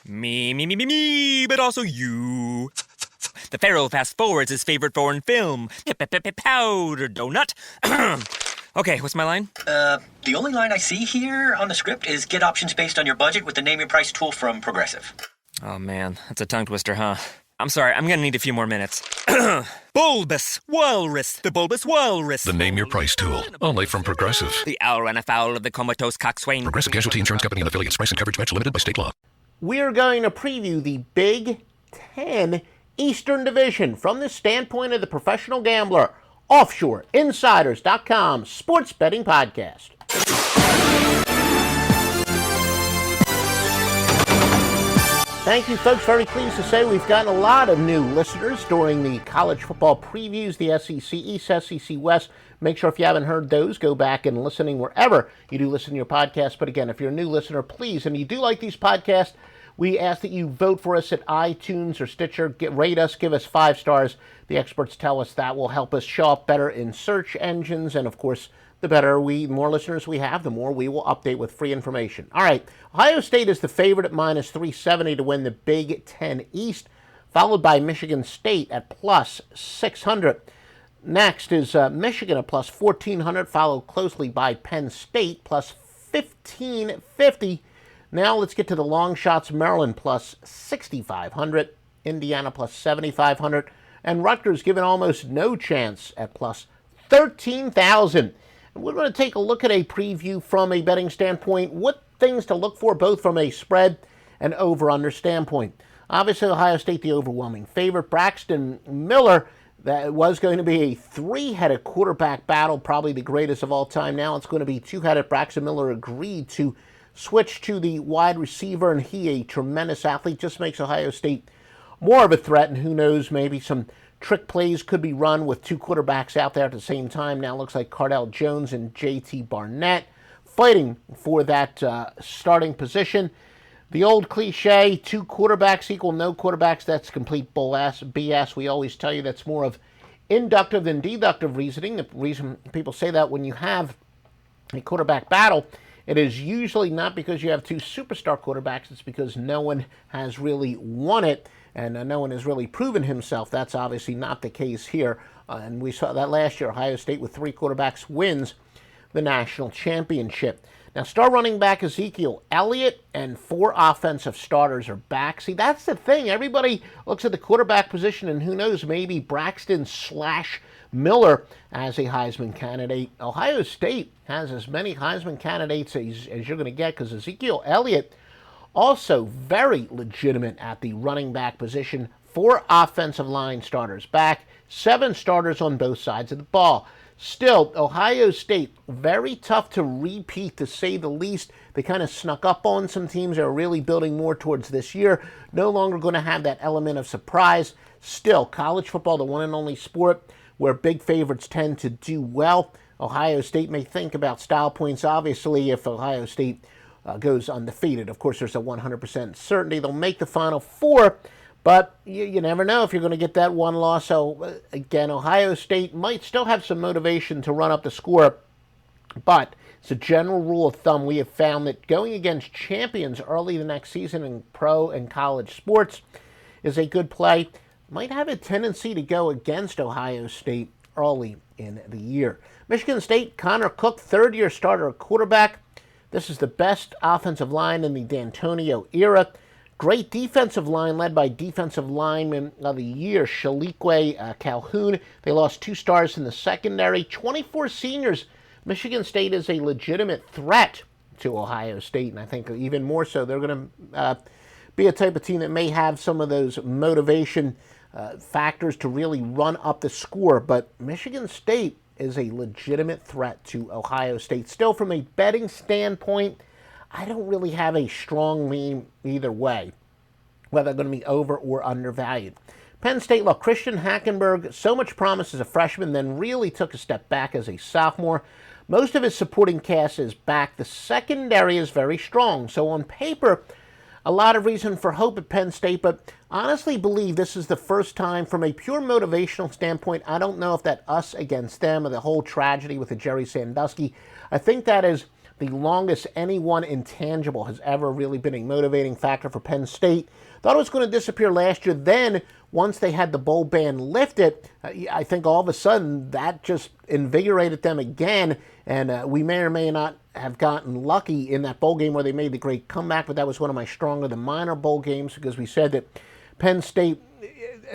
Me, but also you. The Pharaoh fast forwards his favorite foreign film, Powder Donut. Okay, what's my line? The only line I see here on the script is get options based on your budget with the Name Your Price tool from Progressive. Oh man, that's a tongue twister, huh? I'm sorry, I'm gonna need a few more minutes. Bulbous Walrus, the Bulbous Walrus. The Name Your Price tool, only from Progressive. The owl ran afoul of the comatose coxswain. Progressive Casualty Insurance Company and affiliates. Price and coverage match limited by state law. We're going to preview the Big Ten Eastern Division from the standpoint of the professional gambler. OffshoreInsiders.com sports betting podcast. Thank you, folks. Very pleased to say we've gotten a lot of new listeners during the college football previews, the SEC East, SEC West. Make sure if you haven't heard those, go back and listening wherever you do listen to your podcast. But again, if you're a new listener, please, and you do like these podcasts, we ask that you vote for us at iTunes or Stitcher. Rate us, give us 5 stars. The experts tell us that will help us show up better in search engines. And of course, the more listeners we have, the more we will update with free information. All right, Ohio State is the favorite at minus 370 to win the Big Ten East, followed by Michigan State at plus 600. Next is Michigan at plus 1,400, followed closely by Penn State, plus 1,550. Now let's get to the long shots. Maryland plus 6,500, Indiana plus 7,500, and Rutgers given almost no chance at plus 13,000. We're going to take a look at a preview from a betting standpoint, what things to look for both from a spread and over-under standpoint. Obviously, Ohio State the overwhelming favorite. Braxton Miller, that was going to be a 3-headed quarterback battle, probably the greatest of all time. Now it's going to be 2-headed. Braxton Miller agreed to switch to the wide receiver, and he, a tremendous athlete, just makes Ohio State more of a threat, and who knows, maybe some trick plays could be run with 2 quarterbacks out there at the same time. Now it looks like Cardell Jones and J.T. Barnett fighting for that starting position. The old cliche, 2 quarterbacks equal no quarterbacks, that's complete BS. We always tell you that's more of inductive than deductive reasoning. The reason people say that when you have a quarterback battle, it is usually not because you have 2 superstar quarterbacks. It's because no one has really won it, and no one has really proven himself. That's obviously not the case here. And we saw that last year. Ohio State with 3 quarterbacks wins the national championship. Now, star running back Ezekiel Elliott and 4 offensive starters are back. See, that's the thing. Everybody looks at the quarterback position, and who knows, maybe Braxton / Miller as a Heisman candidate. Ohio State has as many Heisman candidates as you're going to get, because Ezekiel Elliott also very legitimate at the running back position. 4 offensive line starters back, 7 starters on both sides of the ball. Still, Ohio State, very tough to repeat, to say the least. They kind of snuck up on some teams that are really building more towards this year. No longer going to have that element of surprise. Still, college football, the one and only sport where big favorites tend to do well. Ohio State may think about style points, obviously, if Ohio State goes undefeated. Of course, there's a 100% certainty they'll make the Final Four, but you never know if you're going to get that one loss. So, again, Ohio State might still have some motivation to run up the score, but it's a general rule of thumb. We have found that going against champions early the next season in pro and college sports is a good play. Might have a tendency to go against Ohio State early in the year. Michigan State, Connor Cook, 3rd-year starter quarterback. This is the best offensive line in the D'Antonio era. Great defensive line led by defensive lineman of the year, Shalique Calhoun. They lost 2 stars in the secondary. 24 seniors. Michigan State is a legitimate threat to Ohio State, and I think even more so. They're going to be a type of team that may have some of those motivation factors to really run up the score, but Michigan State is a legitimate threat to Ohio State. Still, from a betting standpoint, I don't really have a strong lean either way, whether they're going to be over or undervalued. Penn State, look, Christian Hackenberg, so much promise as a freshman, then really took a step back as a sophomore. Most of his supporting cast is back. The secondary is very strong. So on paper, a lot of reason for hope at Penn State, but honestly believe this is the first time from a pure motivational standpoint. I don't know if that us against them or the whole tragedy with the Jerry Sandusky. I think that is the longest any one intangible has ever really been a motivating factor for Penn State. Thought it was going to disappear last year. Then, once they had the bowl ban lifted, I think all of a sudden that just invigorated them again. And we may or may not have gotten lucky in that bowl game where they made the great comeback, but that was one of my stronger than minor bowl games because we said that Penn State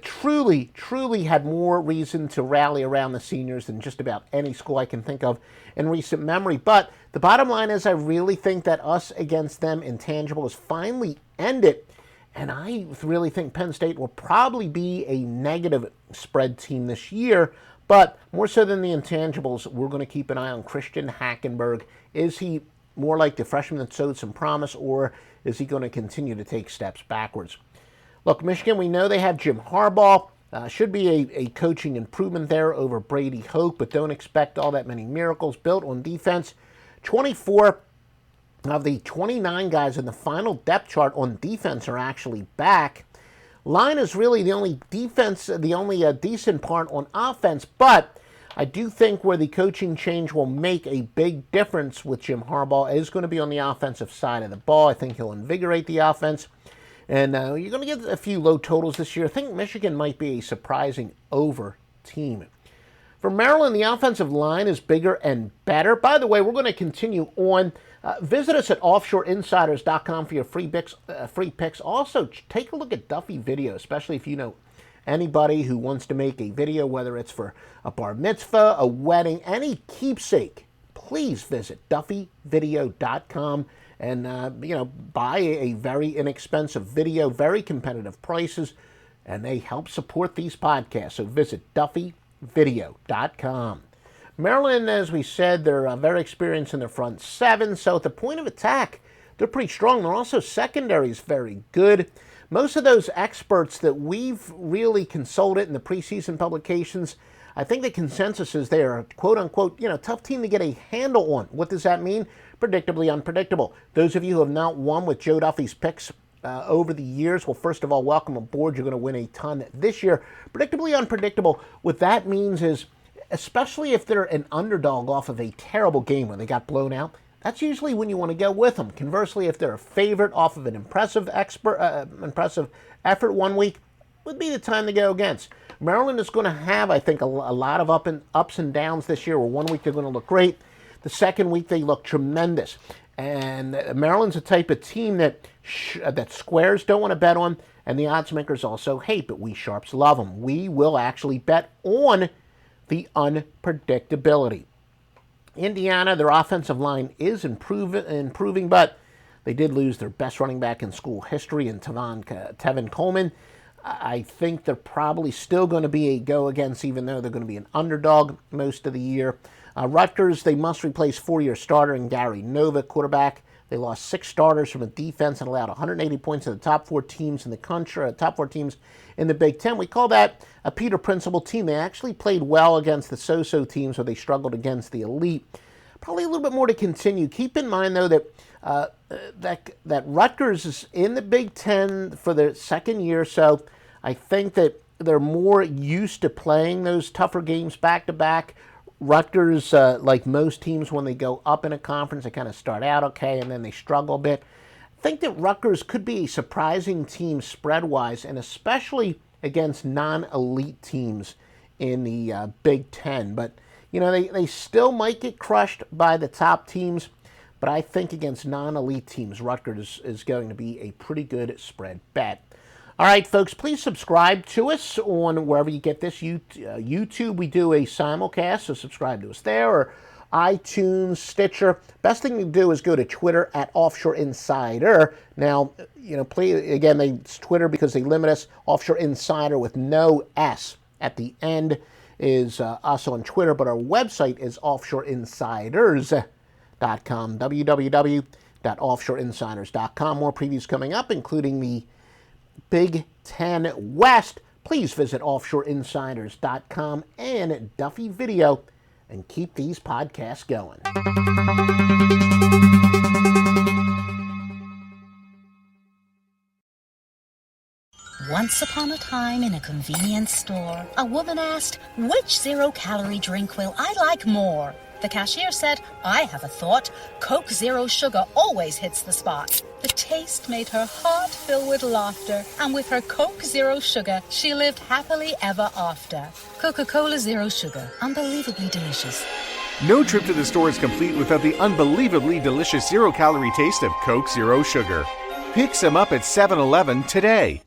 truly had more reason to rally around the seniors than just about any school I can think of in recent memory. But the bottom line is I really think that us against them intangible is finally ended. And I really think Penn State will probably be a negative spread team this year. But more so than the intangibles, we're going to keep an eye on Christian Hackenberg. Is he more like the freshman that showed some promise, or is he going to continue to take steps backwards? Look, Michigan, we know they have Jim Harbaugh. Should be a coaching improvement there over Brady Hoke, but don't expect all that many miracles. Built on defense. 24 of the 29 guys in the final depth chart on defense are actually back. Line is really the only defense, the only decent part on offense, but I do think where the coaching change will make a big difference with Jim Harbaugh is going to be on the offensive side of the ball. I think he'll invigorate the offense. And you're going to get a few low totals this year. I think Michigan might be a surprising over team. For Maryland, the offensive line is bigger and better. By the way, we're going to continue on. Visit us at offshoreinsiders.com for your free picks. Also, take a look at Duffy Video, especially if you know anybody who wants to make a video, whether it's for a bar mitzvah, a wedding, any keepsake. Please visit duffyvideo.com. And, buy a very inexpensive video, very competitive prices, and they help support these podcasts. So visit duffyvideo.com. Maryland, as we said, they're very experienced in their front seven. So at the point of attack, they're pretty strong. They're also secondary is very good. Most of those experts that we've really consulted in the preseason publications, I think the consensus is they are a quote-unquote, tough team to get a handle on. What does that mean? Predictably unpredictable. Those of you who have not won with Joe Duffy's picks over the years, well, first of all, welcome aboard. You're going to win a ton this year. Predictably unpredictable. What that means is, especially if they're an underdog off of a terrible game when they got blown out, that's usually when you want to go with them. Conversely, if they're a favorite off of an impressive effort one week, would be the time to go against. Maryland is going to have, I think, a lot of ups and downs this year, where one week they're going to look great. The second week, they look tremendous. And Maryland's a type of team that squares don't want to bet on, and the odds makers also hate, but we sharps love them. We will actually bet on the unpredictability. Indiana, their offensive line is improving, but they did lose their best running back in school history in Tevin Coleman. I think they're probably still going to be a go against, even though they're going to be an underdog most of the year. Rutgers, they must replace four-year starter in Gary Nova, quarterback. They lost 6 starters from the defense and allowed 180 points to the top 4 teams in the country, top 4 teams in the Big Ten. We call that a Peter Principle team. They actually played well against the so-so teams where they struggled against the elite. Probably a little bit more to continue. Keep in mind, though, that Rutgers is in the Big Ten for their second year, so I think that they're more used to playing those tougher games back-to-back. Rutgers, like most teams, when they go up in a conference, they kind of start out okay, and then they struggle a bit. I think that Rutgers could be a surprising team spread-wise, and especially against non-elite teams in the Big Ten. But, they still might get crushed by the top teams, but I think against non-elite teams, Rutgers is going to be a pretty good spread bet. All right, folks, please subscribe to us on wherever you get this. YouTube, we do a simulcast, so subscribe to us there, or iTunes, Stitcher. Best thing to do is go to Twitter at Offshore Insider. Now, please, again, it's Twitter because they limit us. Offshore Insider with no S at the end is us on Twitter, but our website is offshoreinsiders.com, www.offshoreinsiders.com. More previews coming up, including the Big Ten West. Please visit offshoreinsiders.com and Duffy Video and keep these podcasts going. Once upon a time in a convenience store, a woman asked, "Which zero-calorie drink will I like more?" The cashier said, "I have a thought. Coke Zero Sugar always hits the spot." The taste made her heart fill with laughter, and with her Coke Zero Sugar, she lived happily ever after. Coca-Cola Zero Sugar, unbelievably delicious. No trip to the store is complete without the unbelievably delicious zero-calorie taste of Coke Zero Sugar. Pick some up at 7-Eleven today.